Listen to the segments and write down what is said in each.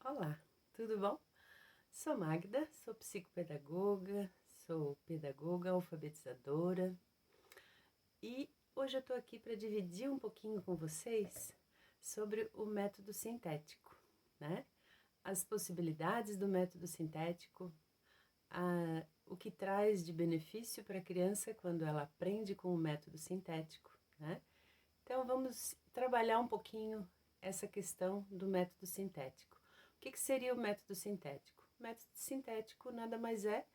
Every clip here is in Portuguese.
Olá, tudo bom? Sou Magda, sou psicopedagoga, sou pedagoga alfabetizadora e hoje eu tô aqui para dividir um pouquinho com vocês sobre o método sintético, né? As possibilidades do método sintético, o que traz de benefício para a criança quando ela aprende com o método sintético, né? Então vamos trabalhar um pouquinho essa questão do método sintético. O que seria o método sintético? O método sintético nada mais é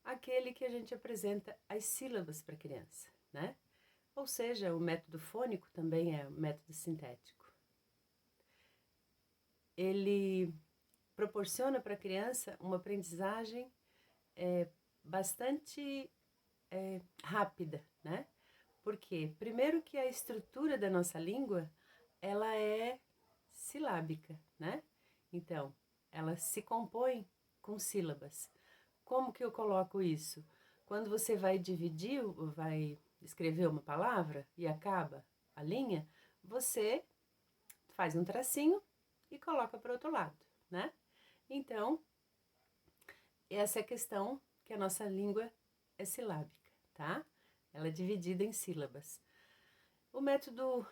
aquele que a gente apresenta as sílabas para a criança, né? Ou seja, o método fônico também é o método sintético. Ele proporciona para a criança uma aprendizagem bastante rápida, né? Porque, primeiro que a estrutura da nossa língua, ela é silábica, né? Então, ela se compõe com sílabas. Como que eu coloco isso? Quando você vai dividir, vai escrever uma palavra e acaba a linha, você faz um tracinho e coloca para o outro lado, né? Então, essa é a questão que a nossa língua é silábica, tá? Ela é dividida em sílabas. O método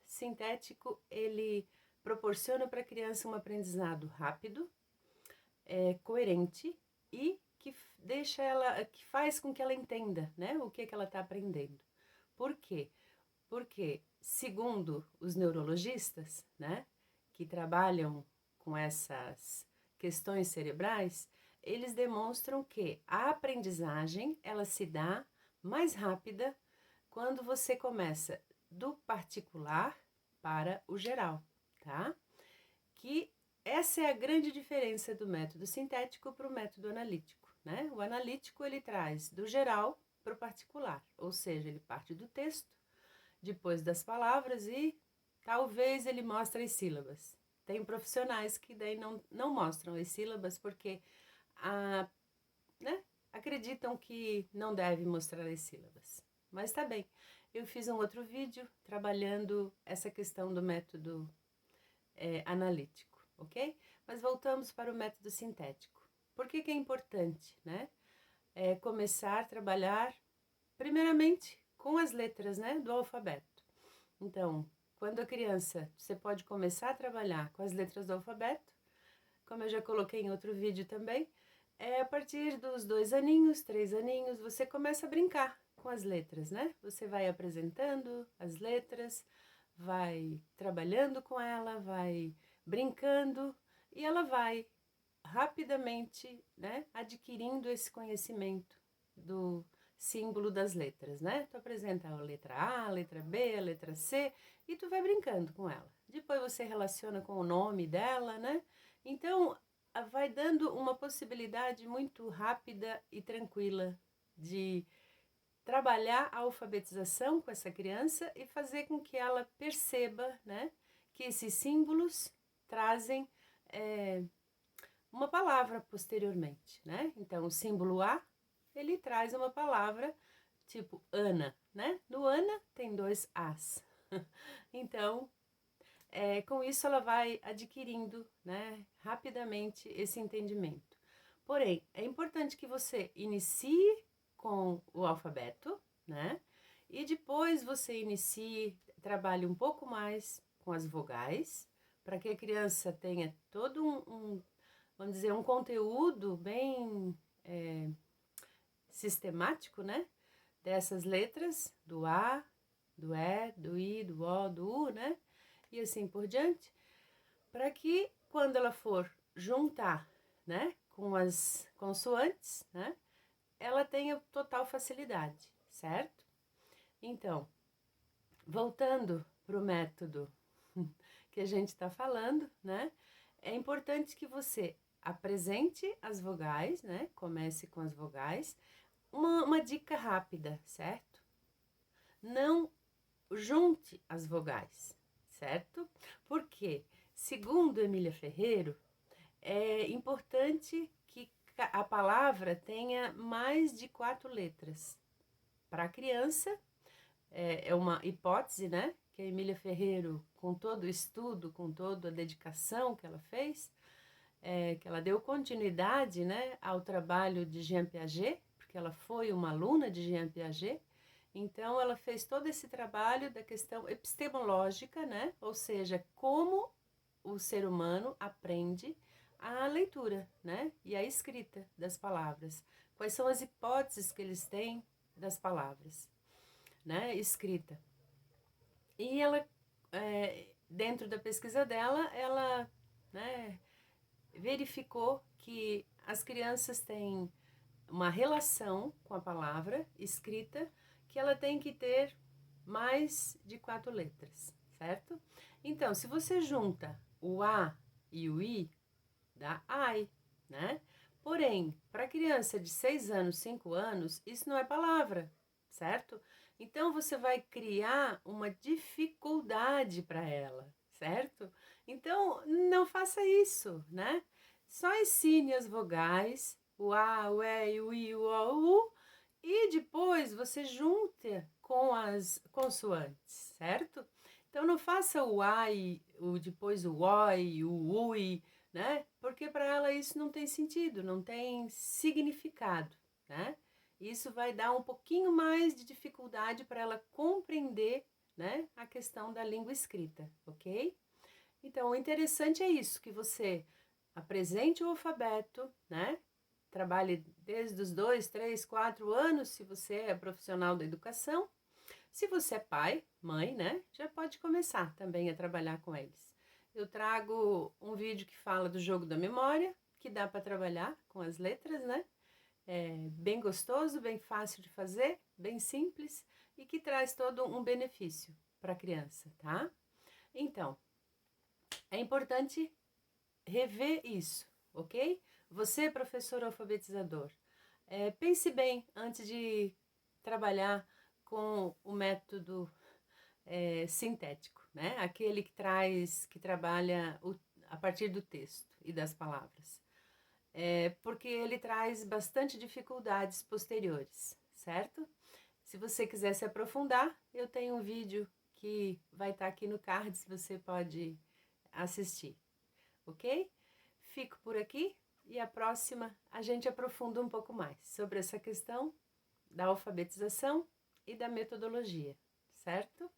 sintético, ele proporciona para a criança um aprendizado rápido, coerente e que deixa ela, que faz com que ela entenda, né, o que ela está aprendendo. Por quê? Porque, segundo os neurologistas, né, que trabalham com essas questões cerebrais, eles demonstram que a aprendizagem, ela se dá mais rápida quando você começa do particular para o geral, tá? Que essa é a grande diferença do método sintético para o método analítico, né? O analítico, ele traz do geral para o particular, ou seja, ele parte do texto, depois das palavras e talvez ele mostre as sílabas. Tem profissionais que daí não mostram as sílabas porque né, acreditam que não deve mostrar as sílabas. Mas tá bem, eu fiz um outro vídeo trabalhando essa questão do método analítico, ok? Mas voltamos para o método sintético. Por que é importante, né? Começar a trabalhar, primeiramente, com as letras, né, do alfabeto. Então, quando a criança, você pode começar a trabalhar com as letras do alfabeto, como eu já coloquei em outro vídeo também, a partir dos 2 aninhos, 3 aninhos, você começa a brincar com as letras, né? Você vai apresentando as letras, vai trabalhando com ela, vai brincando e ela vai rapidamente, né, adquirindo esse conhecimento do símbolo das letras, né? Tu apresenta a letra A, a letra B, a letra C e tu vai brincando com ela. Depois você relaciona com o nome dela, né? Então, vai dando uma possibilidade muito rápida e tranquila de trabalhar a alfabetização com essa criança e fazer com que ela perceba, né, que esses símbolos trazem uma palavra posteriormente, né? Então, o símbolo A, ele traz uma palavra tipo Ana, né? No Ana tem 2 As. Então, com isso ela vai adquirindo, né, rapidamente esse entendimento. Porém, é importante que você inicie com o alfabeto, né? E depois você inicie, trabalhe um pouco mais com as vogais, para que a criança tenha todo vamos dizer, um conteúdo bem sistemático, né? Dessas letras, do A, do E, do I, do O, do U, né? E assim por diante, para que quando ela for juntar, né, com as consoantes, né, ela tenha total facilidade, certo? Então, voltando para o método que a gente está falando, né, é importante que você apresente as vogais, né, comece com as vogais. Uma dica rápida, certo? Não junte as vogais, certo? Porque, segundo Emília Ferreiro, é importante que a palavra tenha mais de 4 letras. Para a criança, é uma hipótese, né? Que a Emília Ferreiro, com todo o estudo, com toda a dedicação que ela fez, que ela deu continuidade, né, ao trabalho de Jean Piaget, porque ela foi uma aluna de Jean Piaget. Então, ela fez todo esse trabalho da questão epistemológica, né, ou seja, como o ser humano aprende a leitura, né, e a escrita das palavras. Quais são as hipóteses que eles têm das palavras, né, escrita. E ela, dentro da pesquisa dela, ela, né, verificou que as crianças têm uma relação com a palavra escrita que ela tem que ter mais de 4 letras, certo? Então, se você junta o A e o I, dá AI, né? Porém, para criança de 6 anos, 5 anos, isso não é palavra, certo? Então, você vai criar uma dificuldade para ela, certo? Então, não faça isso, né? Só ensine as vogais, o A, o E, o I, o O, o U, e depois você junta com as consoantes, certo? Então, não faça o A e depois o O e o U, né? Porque para ela isso não tem sentido, não tem significado, né? Isso vai dar um pouquinho mais de dificuldade para ela compreender, né, a questão da língua escrita, ok? Então, o interessante é isso, que você apresente o alfabeto, né? Trabalhe desde os 2, 3, 4 anos, se você é profissional da educação. Se você é pai, mãe, né? Já pode começar também a trabalhar com eles. Eu trago um vídeo que fala do jogo da memória, que dá para trabalhar com as letras, né? É bem gostoso, bem fácil de fazer, bem simples e que traz todo um benefício para a criança, tá? Então, é importante rever isso, ok? Você, professor alfabetizador, pense bem antes de trabalhar com o método sintético, né? Aquele que trabalha a partir do texto e das palavras. Porque ele traz bastante dificuldades posteriores, certo? Se você quiser se aprofundar, eu tenho um vídeo que vai estar aqui no card, se você pode assistir, ok? Fico por aqui e a próxima a gente aprofunda um pouco mais sobre essa questão da alfabetização e da metodologia, certo?